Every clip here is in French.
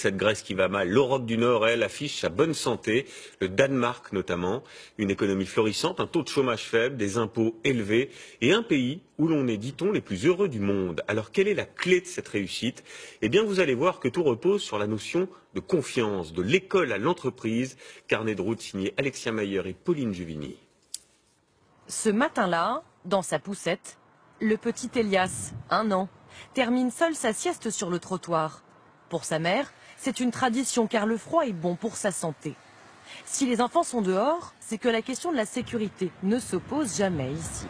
Cette Grèce qui va mal, l'Europe du Nord, elle, affiche sa bonne santé, le Danemark notamment, une économie florissante, un taux de chômage faible, des impôts élevés et un pays où l'on est, dit-on, les plus heureux du monde. Alors quelle est la clé de cette réussite? Eh bien vous allez voir que tout repose sur la notion de confiance, de l'école à l'entreprise. Carnet de route signé Alexia Mayer et Pauline Juvigny. Ce matin-là, dans sa poussette, le petit Elias, 1 an, termine seul sa sieste sur le trottoir. Pour sa mère, c'est une tradition car le froid est bon pour sa santé. Si les enfants sont dehors, c'est que la question de la sécurité ne se pose jamais ici.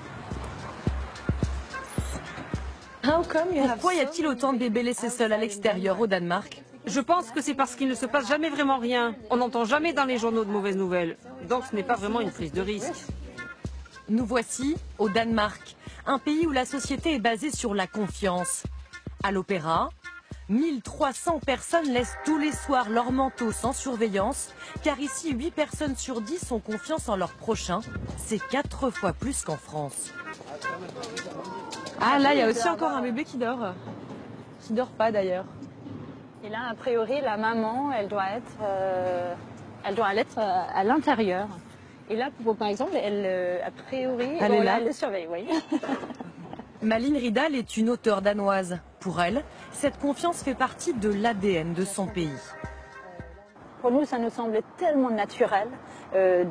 Pourquoi y a-t-il autant de bébés laissés seuls à l'extérieur au Danemark? Je pense que c'est parce qu'il ne se passe jamais vraiment rien. On n'entend jamais dans les journaux de mauvaises nouvelles. Donc ce n'est pas vraiment une prise de risque. Nous voici au Danemark, un pays où la société est basée sur la confiance. À l'opéra, 1300 personnes laissent tous les soirs leur manteau sans surveillance, car ici 8 personnes sur 10 ont confiance en leur prochain. C'est 4 fois plus qu'en France. Ah là, il y a aussi encore un bébé qui dort. Qui dort pas d'ailleurs. Et là, a priori, la maman, elle doit être à l'intérieur. Et là, par exemple, a priori, elle est là. Elle le surveille, oui. Malin Ridal est une auteure danoise. Pour elle, cette confiance fait partie de l'ADN de son pays. Pour nous, ça nous semble tellement naturel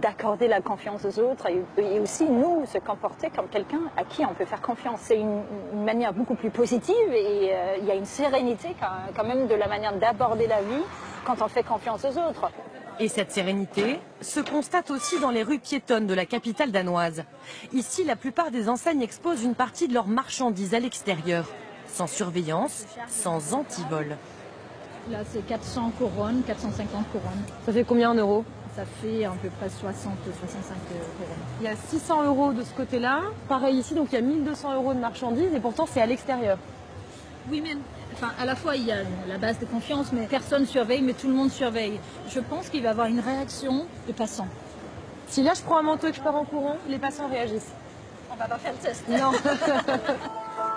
d'accorder la confiance aux autres et aussi, nous, se comporter comme quelqu'un à qui on peut faire confiance. C'est une manière beaucoup plus positive et il y a une sérénité quand même de la manière d'aborder la vie quand on fait confiance aux autres. Et cette sérénité se constate aussi dans les rues piétonnes de la capitale danoise. Ici, la plupart des enseignes exposent une partie de leurs marchandises à l'extérieur, sans surveillance, sans antivol. Là, c'est 400 couronnes, 450 couronnes. Ça fait combien en euros? Ça fait à peu près 60, 65 couronnes. Il y a 600 € de ce côté-là. Pareil ici, donc il y a 1200 € de marchandises et pourtant c'est à l'extérieur. Oui, mais enfin, à la fois, il y a la base de confiance, mais personne surveille, mais tout le monde surveille. Je pense qu'il va y avoir une réaction de passants. Si là, je prends un manteau et que je pars en courant, les passants réagissent. On va pas faire le test. Non.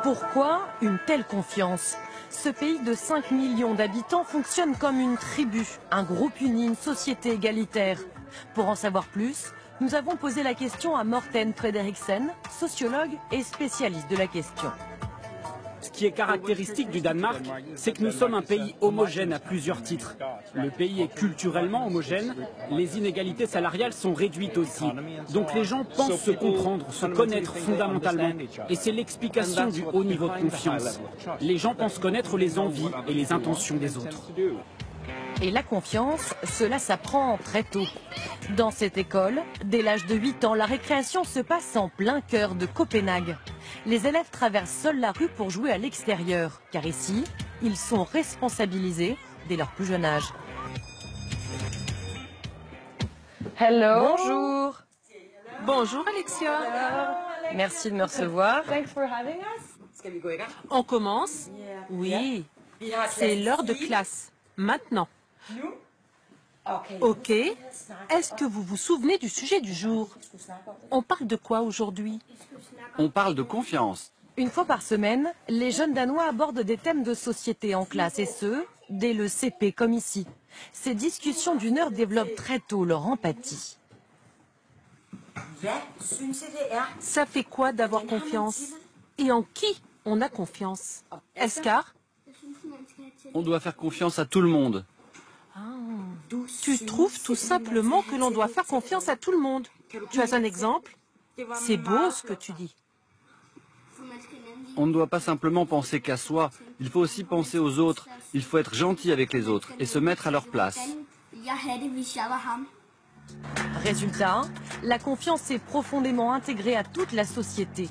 Pourquoi une telle confiance? Ce pays de 5 millions d'habitants fonctionne comme une tribu, un groupe uni, une société égalitaire. Pour en savoir plus, nous avons posé la question à Morten Frederiksen, sociologue et spécialiste de la question. Ce qui est caractéristique du Danemark, c'est que nous sommes un pays homogène à plusieurs titres. Le pays est culturellement homogène, les inégalités salariales sont réduites aussi. Donc les gens pensent se comprendre, se connaître fondamentalement. Et c'est l'explication du haut niveau de confiance. Les gens pensent connaître les envies et les intentions des autres. Et la confiance, cela s'apprend très tôt. Dans cette école, dès l'âge de 8 ans, la récréation se passe en plein cœur de Copenhague. Les élèves traversent seuls la rue pour jouer à l'extérieur, car ici, ils sont responsabilisés dès leur plus jeune âge. Hello. Bonjour. Bonjour Alexia. Merci de me recevoir. On commence? Oui. C'est l'heure de classe. Maintenant. Ok. Est-ce que vous vous souvenez du sujet du jour? On parle de quoi aujourd'hui? On parle de confiance. Une fois par semaine, les jeunes Danois abordent des thèmes de société en classe, et ce, dès le CP comme ici. Ces discussions d'1 heure développent très tôt leur empathie. Ça fait quoi d'avoir confiance? Et en qui on a confiance? Escar? On doit faire confiance à tout le monde. Tu trouves tout simplement que l'on doit faire confiance à tout le monde. Tu as un exemple? C'est beau ce que tu dis. On ne doit pas simplement penser qu'à soi, il faut aussi penser aux autres. Il faut être gentil avec les autres et se mettre à leur place. Résultat, la confiance est profondément intégrée à toute la société.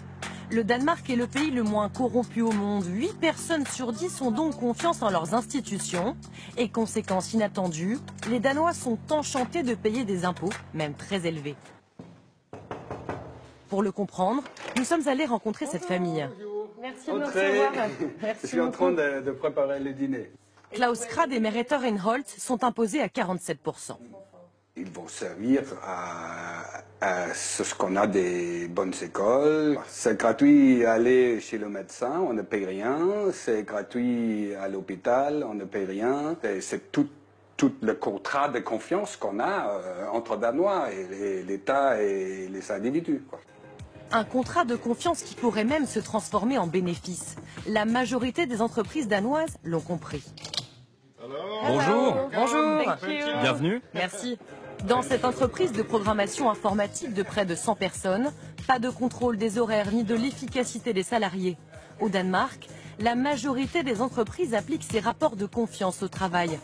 Le Danemark est le pays le moins corrompu au monde. 8 personnes sur 10 ont donc confiance en leurs institutions. Et conséquence inattendue, les Danois sont enchantés de payer des impôts, même très élevés. Pour le comprendre, nous sommes allés rencontrer cette famille. Merci de me recevoir. Merci Je suis en train de préparer le dîner. Klaus Krad et Merete Reinholdt sont imposés à 47%. Ils vont servir à C'est ce qu'on a des bonnes écoles. C'est gratuit aller chez le médecin, on ne paye rien. C'est gratuit à l'hôpital, on ne paye rien. C'est tout le contrat de confiance qu'on a entre Danois et l'État et les individus, quoi. Un contrat de confiance qui pourrait même se transformer en bénéfice. La majorité des entreprises danoises l'ont compris. Bonjour. Bonjour. Bienvenue. Merci. Dans cette entreprise de programmation informatique de près de 100 personnes, pas de contrôle des horaires ni de l'efficacité des salariés. Au Danemark, la majorité des entreprises appliquent ces rapports de confiance au travail.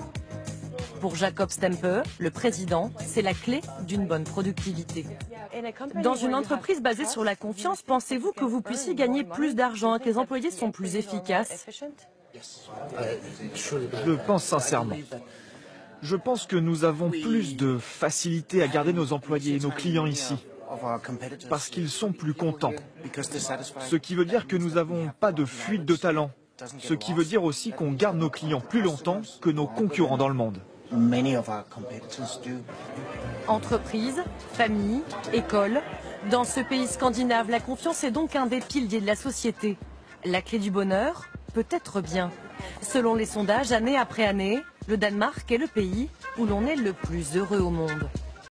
Pour Jacob Stempe, le président, c'est la clé d'une bonne productivité. Dans une entreprise basée sur la confiance, pensez-vous que vous puissiez gagner plus d'argent, que les employés sont plus efficaces? Je pense sincèrement. Je pense que nous avons plus de facilité à garder nos employés et nos clients ici, parce qu'ils sont plus contents. Ce qui veut dire que nous n'avons pas de fuite de talent. Ce qui veut dire aussi qu'on garde nos clients plus longtemps que nos concurrents dans le monde. Entreprise, famille, école. Dans ce pays scandinave, la confiance est donc un des piliers de la société. La clé du bonheur? Peut-être bien. Selon les sondages, année après année, le Danemark est le pays où l'on est le plus heureux au monde.